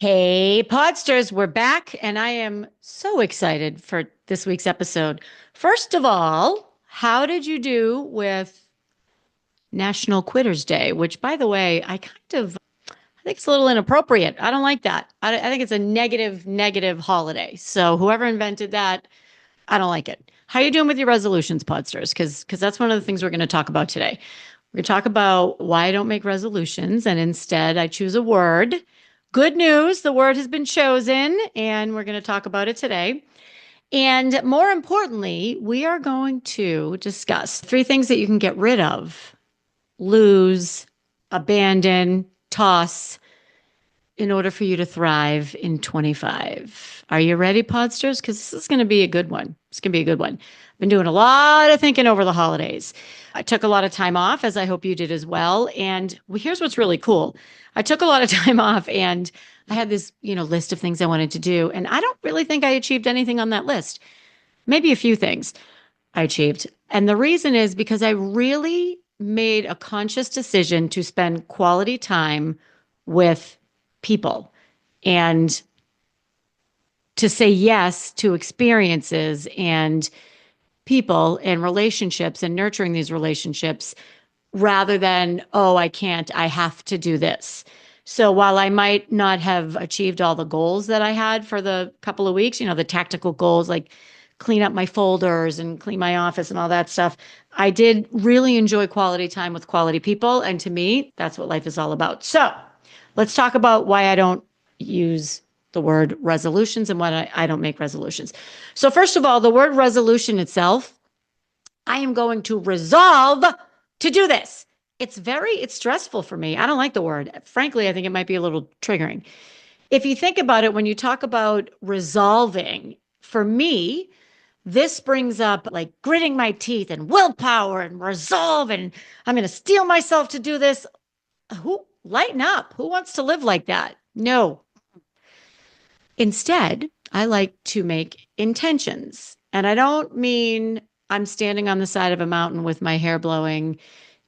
Hey, Podsters, we're back, and I am so excited for this week's episode. First of all, how did you do with National Quitters Day? Which, by the way, I think it's a little inappropriate. I don't like that. I think it's a negative holiday. So whoever invented that, I don't like it. How you doing with your resolutions, Podsters? Because that's one of the things we're going to talk about today. We're going to talk about why I don't make resolutions, and instead I choose a word. Good news, the word has been chosen, and we're going to talk about it today. And more importantly, we are going to discuss three things that you can get rid of, lose, abandon, toss in order for you to thrive in 25. Are you ready, Podsters? Because this is going to be a good one. It's going to be a good one. I've been doing a lot of thinking over the holidays. I took a lot of time off, as I hope you did as well. And here's what's really cool. I took a lot of time off and I had this, list of things I wanted to do. And I don't really think I achieved anything on that list. Maybe a few things I achieved. And the reason is because I really made a conscious decision to spend quality time with people and to say yes to experiences and people and relationships and nurturing these relationships rather than, oh, I can't, I have to do this. So while I might not have achieved all the goals that I had for the couple of weeks, the tactical goals like clean up my folders and clean my office and all that stuff, I did really enjoy quality time with quality people. And to me, that's what life is all about. So let's talk about why I don't use the word resolutions and why I don't make resolutions. So first of all, the word resolution itself, I am going to resolve to do this. It's stressful for me. I don't like the word. Frankly, I think it might be a little triggering. If you think about it, when you talk about resolving, for me, this brings up like gritting my teeth and willpower and resolve, and I'm going to steel myself to do this. Who lighten up? Who wants to live like that? No. Instead, I like to make intentions. And I don't mean I'm standing on the side of a mountain with my hair blowing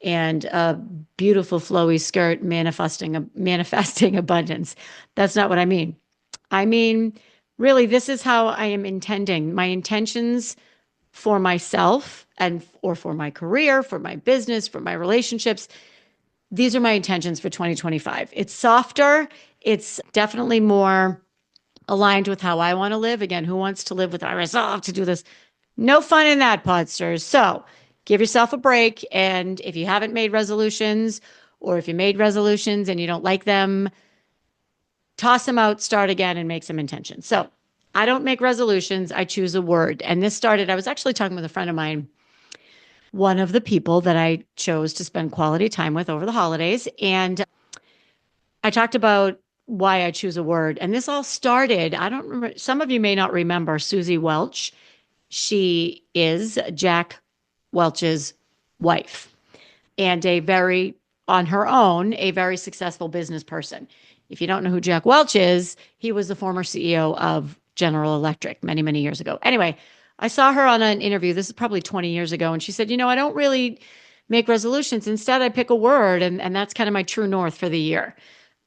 and a beautiful flowy skirt manifesting abundance. That's not what I mean. I mean, really, this is how I am intending my intentions for myself and or for my career, for my business, for my relationships. These are my intentions for 2025. It's softer. It's definitely more aligned with how I want to live. Again, who wants to live with I resolve to do this? No fun in that, Podsters. So give yourself a break. And if you haven't made resolutions, or if you made resolutions and you don't like them, toss them out, start again, and make some intentions. So I don't make resolutions. I choose a word. And this started, I was actually talking with a friend of mine, one of the people that I chose to spend quality time with over the holidays. And I talked about why I choose a word. And this all started, I don't remember, some of you may not remember Susie Welch. She is Jack Welch's wife and on her own, a very successful business person. If you don't know who Jack Welch is, he was the former CEO of General Electric many, many years ago. Anyway, I saw her on an interview. This is probably 20 years ago. And she said, I don't really make resolutions. Instead, I pick a word, and that's kind of my true north for the year.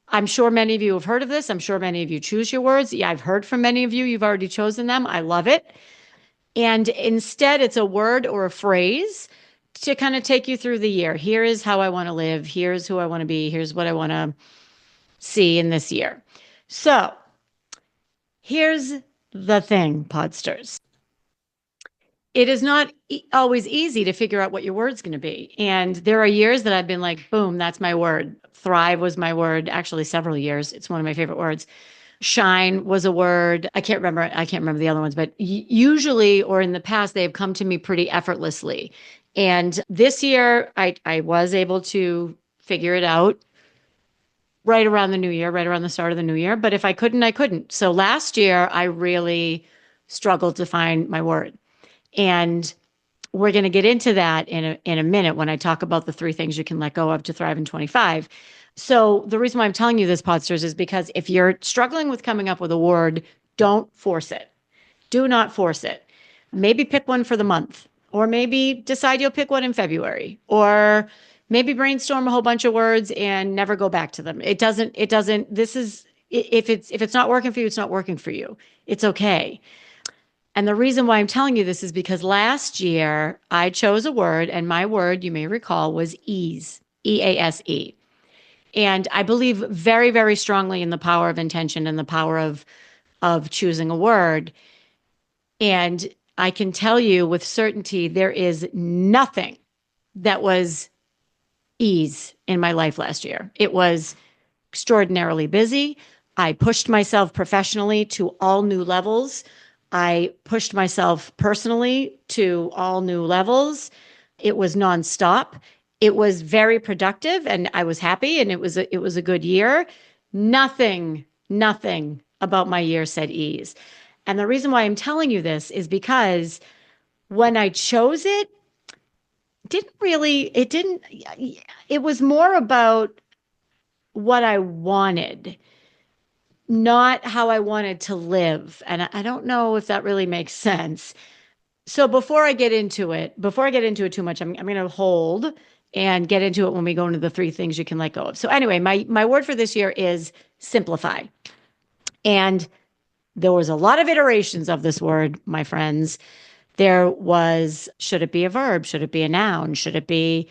I'm sure many of you have heard of this. I'm sure many of you choose your words. Yeah, I've heard from many of you. You've already chosen them. I love it. And instead, it's a word or a phrase to kind of take you through the year. Here is how I want to live. Here's who I want to be. Here's what I want to see in this year. So here's the thing, Podsters. It is not always easy to figure out what your word's going to be. And there are years that I've been like, boom, that's my word. Thrive was my word. Actually, several years. It's one of my favorite words. Shine was a word. I can't remember the other ones, but usually or in the past, they have come to me pretty effortlessly. And this year, I was able to figure it out right around the new year, right around the start of the new year. But if I couldn't, I couldn't. So last year, I really struggled to find my word. And we're going to get into that in a minute when I talk about the three things you can let go of to thrive in 25. So the reason why I'm telling you this, Podsters, is because if you're struggling with coming up with a word, don't force it. Do not force it. Maybe pick one for the month, or maybe decide you'll pick one in February, or maybe brainstorm a whole bunch of words and never go back to them. It doesn't, if it's not working for you, it's not working for you. It's okay. And the reason why I'm telling you this is because last year I chose a word, and my word, you may recall, was ease, EASE. And I believe very, very strongly in the power of intention and the power of choosing a word. And I can tell you with certainty, there is nothing that was ease in my life last year. It was extraordinarily busy. I pushed myself professionally to all new levels. I pushed myself personally to all new levels. It was nonstop. It was very productive, and I was happy, and it was a good year. Nothing about my year said ease. And the reason why I'm telling you this is because when I chose it, it was more about what I wanted, not how I wanted to live. And I don't know if that really makes sense. So before I get into it too much, I'm going to hold and get into it when we go into the three things you can let go of. So anyway, my word for this year is simplify. And there was a lot of iterations of this word, my friends. There was, should it be a verb? Should it be a noun? Should it be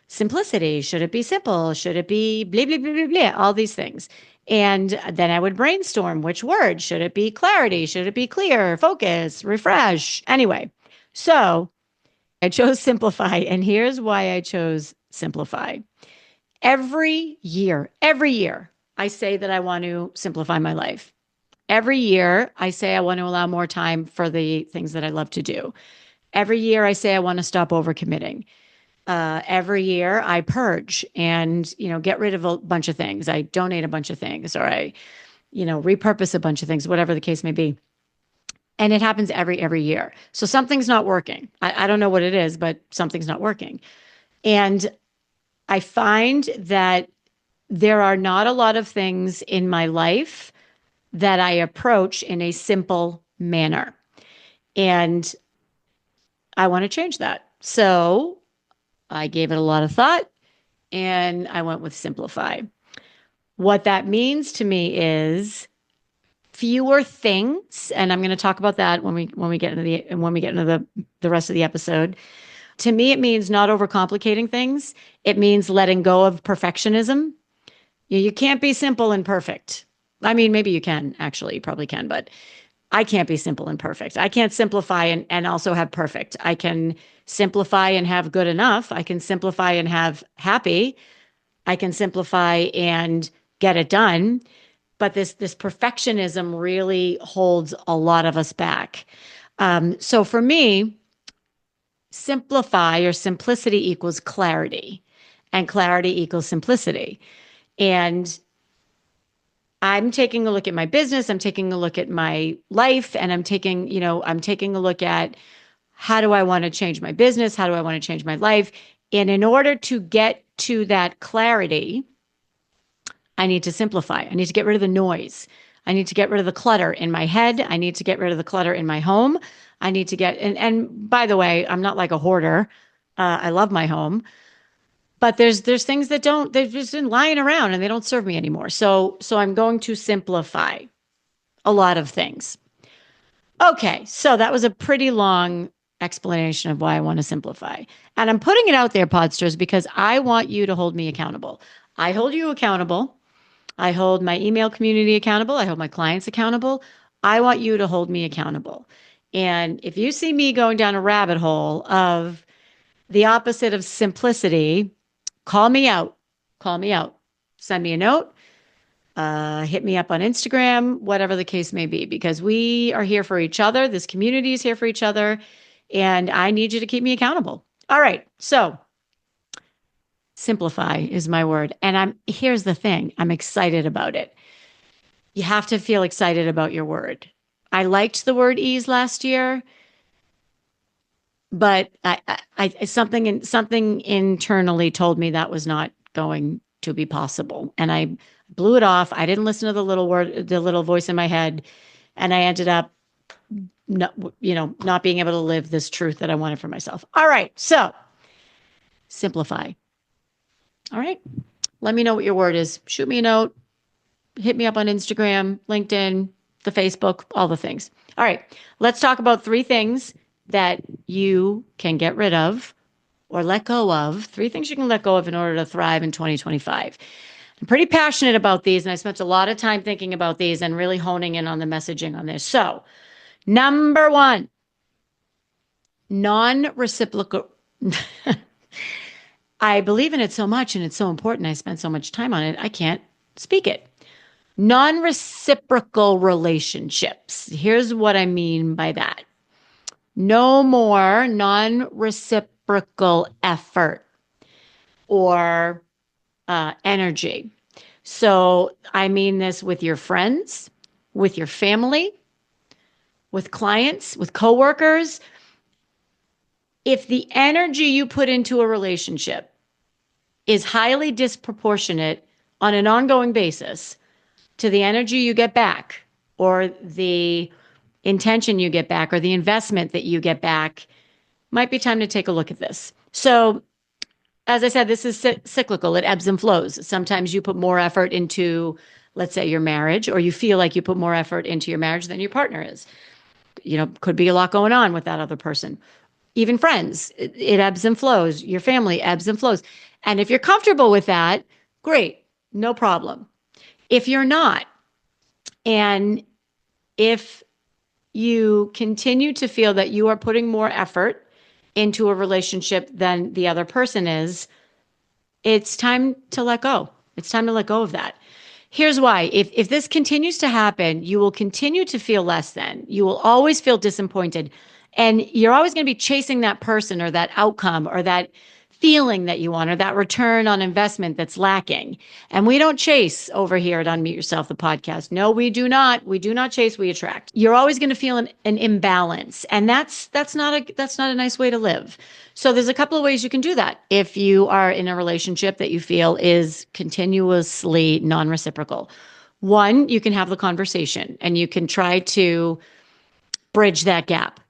simplicity? Should it be simple? Should it be blah, blah, blah, blah, blah, all these things. And then I would brainstorm which word. Should it be clarity? Should it be clear? Focus? Refresh? Anyway, so I chose simplify. And here's why I chose simplify. Every year, I say that I want to simplify my life. Every year, I say I want to allow more time for the things that I love to do. Every year, I say I want to stop overcommitting. Every year, I purge and get rid of a bunch of things. I donate a bunch of things, or I repurpose a bunch of things, whatever the case may be. And it happens every year. So something's not working. I don't know what it is, but something's not working. And I find that there are not a lot of things in my life that I approach in a simple manner. And I want to change that. So I gave it a lot of thought and I went with simplify. What that means to me is fewer things, and I'm going to talk about that when we get into the rest of the episode. To me, it means not overcomplicating things. It means letting go of perfectionism. You can't be simple and perfect. I mean, maybe you can, actually, you probably can, but I can't be simple and perfect. I can't simplify and also have perfect. I can simplify and have good enough. I can simplify and have happy. I can simplify and get it done. But this perfectionism really holds a lot of us back. So for me, simplify or simplicity equals clarity, and clarity equals simplicity. And I'm taking a look at my business, I'm taking a look at my life, and I'm taking a look at how do I want to change my business? How do I want to change my life? And in order to get to that clarity, I need to simplify. I need to get rid of the noise. I need to get rid of the clutter in my head. I need to get rid of the clutter in my home. I need to and by the way, I'm not like a hoarder. I love my home. But there's things that they've just been lying around and they don't serve me anymore. So I'm going to simplify a lot of things. Okay, so that was a pretty long explanation of why I want to simplify. And I'm putting it out there, Podsters, because I want you to hold me accountable. I hold you accountable. I hold my email community accountable. I hold my clients accountable. I want you to hold me accountable. And if you see me going down a rabbit hole of the opposite of simplicity, call me out. Call me out. Send me a note. Hit me up on Instagram, whatever the case may be, because we are here for each other. This community is here for each other. And I need you to keep me accountable. All right. So simplify is my word. And here's the thing. I'm excited about it. You have to feel excited about your word. I liked the word ease last year, but something internally told me that was not going to be possible, and I blew it off. I didn't listen to the little voice in my head, and I ended up not being able to live this truth that I wanted for myself. All right, so simplify. All right, let me know what your word is. Shoot me a note. hit me up on Instagram, LinkedIn, the Facebook, all the things. All right, let's talk about 3 things that you can get rid of or let go of. 3 things you can let go of in order to thrive in 2025. I'm pretty passionate about these, and I spent a lot of time thinking about these and really honing in on the messaging on this. So, number 1, non-reciprocal. I believe in it so much and it's so important. I spent so much time on it. I can't speak it. Non-reciprocal relationships. Here's what I mean by that. No more non-reciprocal effort or energy. So I mean this with your friends, with your family, with clients, with coworkers. If the energy you put into a relationship is highly disproportionate on an ongoing basis to the energy you get back or the intention you get back or the investment that you get back, might be time to take a look at this. So, as I said, this is cyclical. It ebbs and flows. Sometimes you put more effort into, let's say, your marriage, or you feel like you put more effort into your marriage than your partner is. Could be a lot going on with that other person. Even friends, it ebbs and flows. Your family ebbs and flows. And if you're comfortable with that, great, no problem. If you're not, and if you continue to feel that you are putting more effort into a relationship than the other person is, it's time to let go. It's time to let go of that. Here's why. If this continues to happen, you will continue to feel less than. You will always feel disappointed. And you're always going to be chasing that person or that outcome or that feeling that you want or that return on investment that's lacking. And we don't chase over here at Unmute Yourself, the podcast. No, we do not. We do not chase, we attract. You're always going to feel an imbalance. And that's not a nice way to live. So there's a couple of ways you can do that. If you are in a relationship that you feel is continuously non-reciprocal. One, you can have the conversation and you can try to bridge that gap.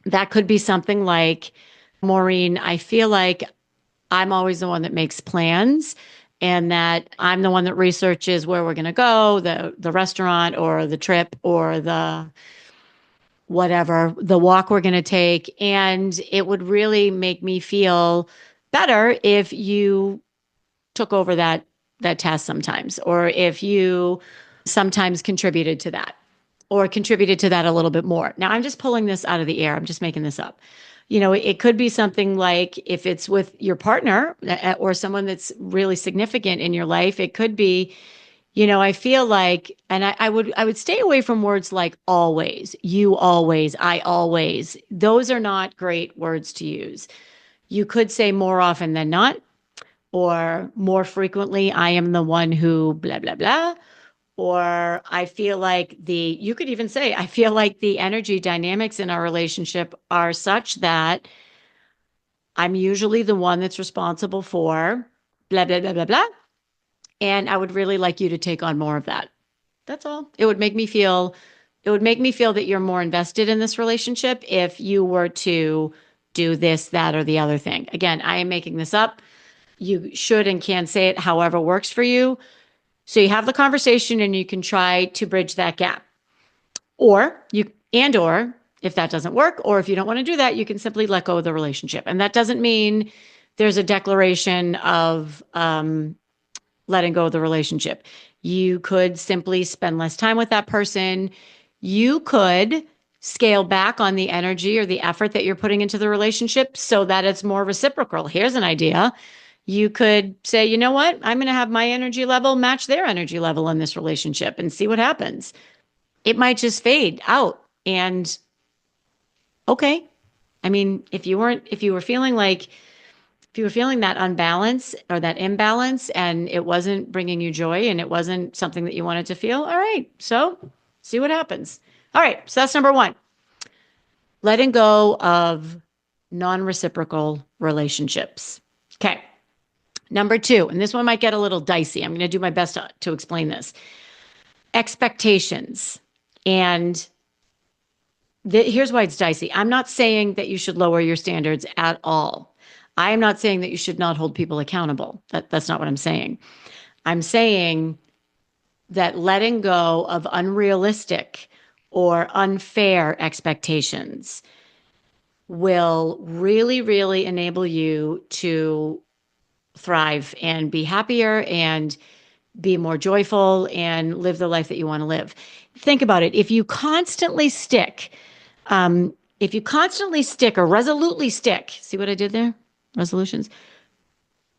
That could be something like, Maureen, I feel like I'm always the one that makes plans and that I'm the one that researches where we're going to go, the restaurant or the trip or the whatever, the walk we're going to take. And it would really make me feel better if you took over that task sometimes, or if you sometimes contributed to that or contributed to that a little bit more. Now, I'm just pulling this out of the air. I'm just making this up. It could be something like if it's with your partner or someone that's really significant in your life, it could be, I feel like, and I would stay away from words like always, you always, I always. Those are not great words to use. You could say more often than not, or more frequently, I am the one who blah, blah, blah. Or I feel like you could even say, I feel like the energy dynamics in our relationship are such that I'm usually the one that's responsible for blah, blah, blah, blah, blah. And I would really like you to take on more of that. That's all. It would make me feel that you're more invested in this relationship if you were to do this, that, or the other thing. Again, I am making this up. You should and can say it however works for you. So you have the conversation and you can try to bridge that gap. Or if that doesn't work, or if you don't want to do that, you can simply let go of the relationship. And that doesn't mean there's a declaration of letting go of the relationship. You could simply spend less time with that person. You could scale back on the energy or the effort that you're putting into the relationship so that it's more reciprocal. Here's an idea. You could say, you know what? I'm going to have my energy level match their energy level in this relationship and see what happens. It might just fade out. And okay. I mean, if you were feeling that unbalance or that imbalance and it wasn't bringing you joy and it wasn't something that you wanted to feel, all right. So see what happens. All right. So that's number 1. Letting go of non-reciprocal relationships. Okay. Number 2, and this one might get a little dicey. I'm going to do my best to explain this. Expectations. And here's why it's dicey. I'm not saying that you should lower your standards at all. I am not saying that you should not hold people accountable. That's not what I'm saying. I'm saying that letting go of unrealistic or unfair expectations will really, really enable you to thrive and be happier and be more joyful and live the life that you want to live. Think about it. If you constantly stick or resolutely stick, see what I did there? Resolutions.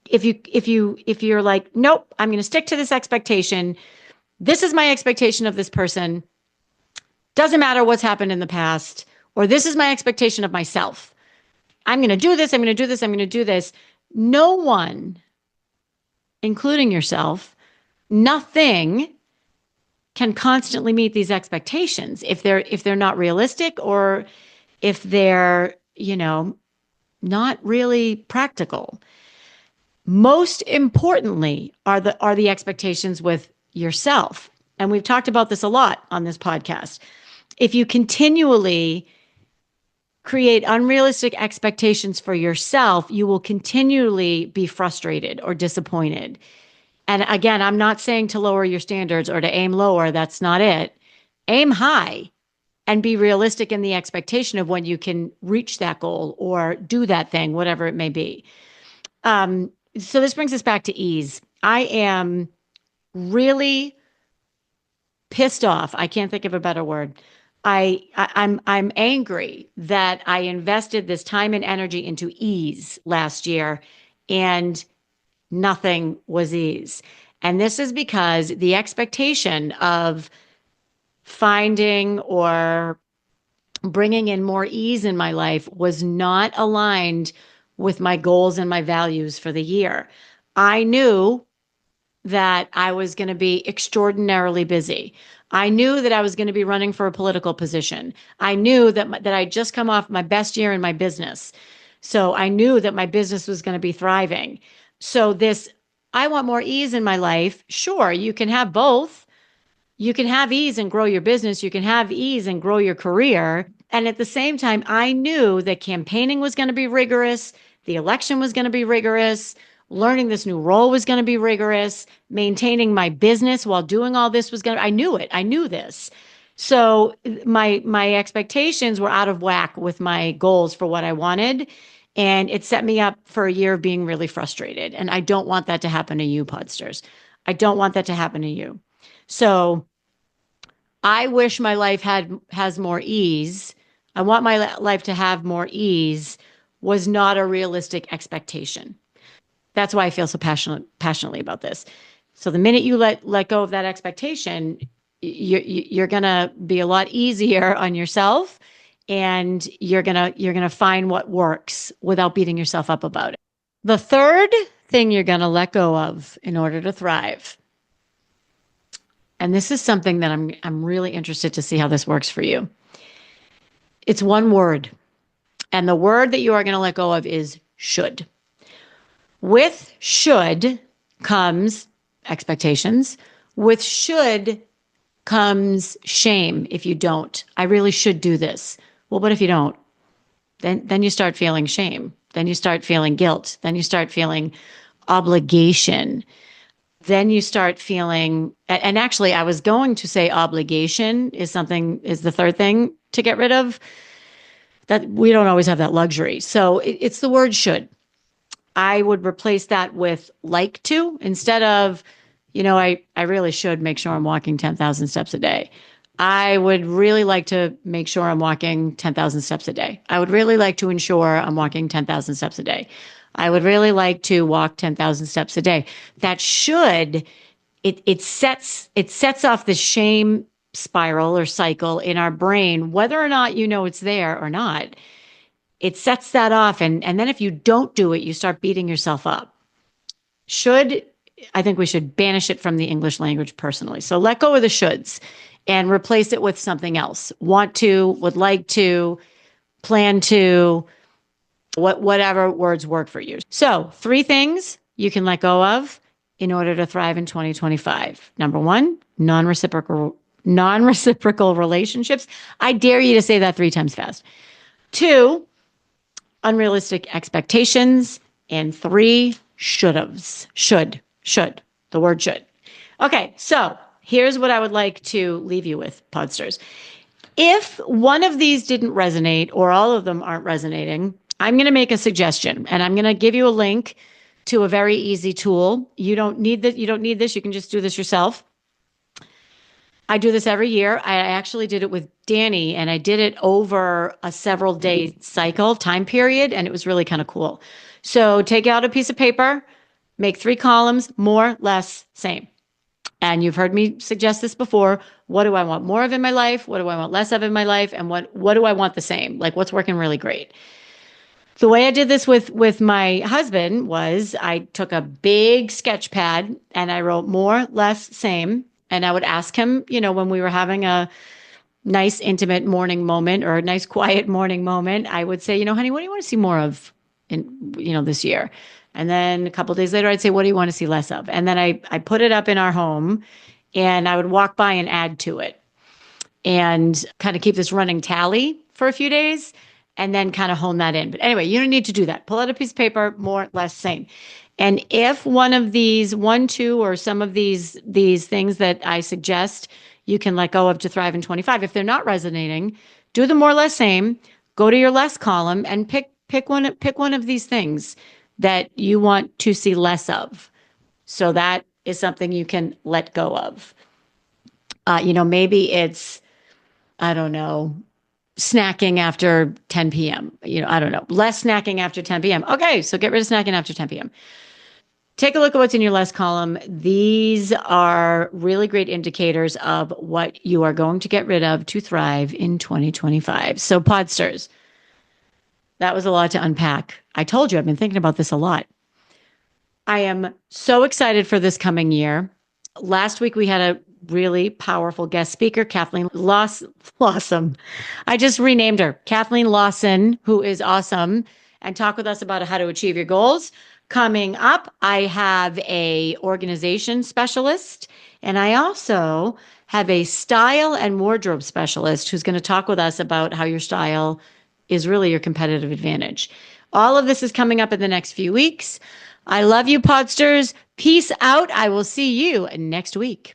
If you're like, nope, I'm going to stick to this expectation. This is my expectation of this person. Doesn't matter what's happened in the past, or this is my expectation of myself. I'm going to do this. I'm going to do this. I'm going to do this. No one, including yourself, nothing can constantly meet these expectations if they're not realistic or if they're, not really practical. Most importantly are the expectations with yourself. And we've talked about this a lot on this podcast. If you continually create unrealistic expectations for yourself, you will continually be frustrated or disappointed. And again, I'm not saying to lower your standards or to aim lower. That's not it. Aim high and be realistic in the expectation of when you can reach that goal or do that thing, whatever it may be. So this brings us back to ease. I am really pissed off. I can't think of a better word. I'm angry that I invested this time and energy into ease last year and nothing was ease. And this is because the expectation of finding or bringing in more ease in my life was not aligned with my goals and my values for the year. I knew that I was going to be extraordinarily busy. I knew that I was going to be running for a political position. I knew that I'd just come off my best year in my business. So I knew that my business was going to be thriving. So I want more ease in my life. Sure, you can have both. You can have ease and grow your business. You can have ease and grow your career. And at the same time, I knew that campaigning was going to be rigorous. The election was going to be rigorous. Learning this new role was going to be rigorous. Maintaining my business while doing all this I knew it. I knew this. So my expectations were out of whack with my goals for what I wanted. And it set me up for a year of being really frustrated. And I don't want that to happen to you, Podsters. I don't want that to happen to you. So I wish my life has more ease. I want my life to have more ease was not a realistic expectation. That's why I feel so passionately about this. So the minute you let go of that expectation, you're gonna be a lot easier on yourself, and you're gonna find what works without beating yourself up about it. The third thing you're gonna let go of in order to thrive, and this is something that I'm really interested to see how this works for you. It's one word, and the word that you are going to let go of is should. With should comes expectations. With should comes shame if you don't. I really should do this. Well, what if you don't? Then you start feeling shame. Then you start feeling guilt. Then you start feeling obligation. Then you start feeling, and actually I was going to say obligation is the third thing to get rid of. That we don't always have that luxury. So it's the word should. I would replace that with like to instead of, I really should make sure I'm walking 10,000 steps a day. I would really like to make sure I'm walking 10,000 steps a day. I would really like to ensure I'm walking 10,000 steps a day. I would really like to walk 10,000 steps a day. That should, it sets off the shame spiral or cycle in our brain, whether or not it's there or not. It sets that off. And then if you don't do it, you start beating yourself up. I think we should banish it from the English language personally. So let go of the shoulds and replace it with something else. Want to, would like to, plan to, whatever words work for you. So 3 things you can let go of in order to thrive in 2025. Number 1, non-reciprocal relationships. I dare you to say that 3 times fast. 2, unrealistic expectations. And 3, should-haves. Should. The word should. Okay, so Here's what I would like to leave you with, Podsters. If one of these didn't resonate or all of them aren't resonating, I'm going to make a suggestion and I'm going to give you a link to a very easy tool. You don't need that. You don't need this. You can just do this yourself. I do this every year. I actually did it with Danny and I did it over a several day cycle time period. And it was really kind of cool. So take out a piece of paper, make 3 columns, more, less, same. And you've heard me suggest this before. What do I want more of in my life? What do I want less of in my life? And what do I want the same? Like what's working really great? The way I did this with my husband was I took a big sketch pad and I wrote more, less, same. And I would ask him, when we were having a nice intimate morning moment or a nice quiet morning moment, I would say, honey, what do you want to see more of this year? And then a couple of days later, I'd say, what do you want to see less of? And then I put it up in our home and I would walk by and add to it and kind of keep this running tally for a few days and then kind of hone that in. But anyway, you don't need to do that. Pull out a piece of paper, more, less, same. And if one of these, 1, 2, or some of these things that I suggest, you can let go of to thrive in 25. If they're not resonating, do the more, less, same. Go to your less column and pick one of these things that you want to see less of. So that is something you can let go of. Maybe it's, I don't know, snacking after 10 p.m. I don't know, less snacking after 10 p.m. Okay, so get rid of snacking after 10 p.m. Take a look at what's in your less column. These are really great indicators of what you are going to get rid of to thrive in 2025. So Podsters, that was a lot to unpack. I told you I've been thinking about this a lot. I am so excited for this coming year. Last week we had a really powerful guest speaker, Kathleen Lawson. I just renamed her, Kathleen Lawson, who is awesome, and talk with us about how to achieve your goals. Coming up, I have a organization specialist, and I also have a style and wardrobe specialist who's going to talk with us about how your style is really your competitive advantage. All of this is coming up in the next few weeks. I love you, Podsters. Peace out. I will see you next week.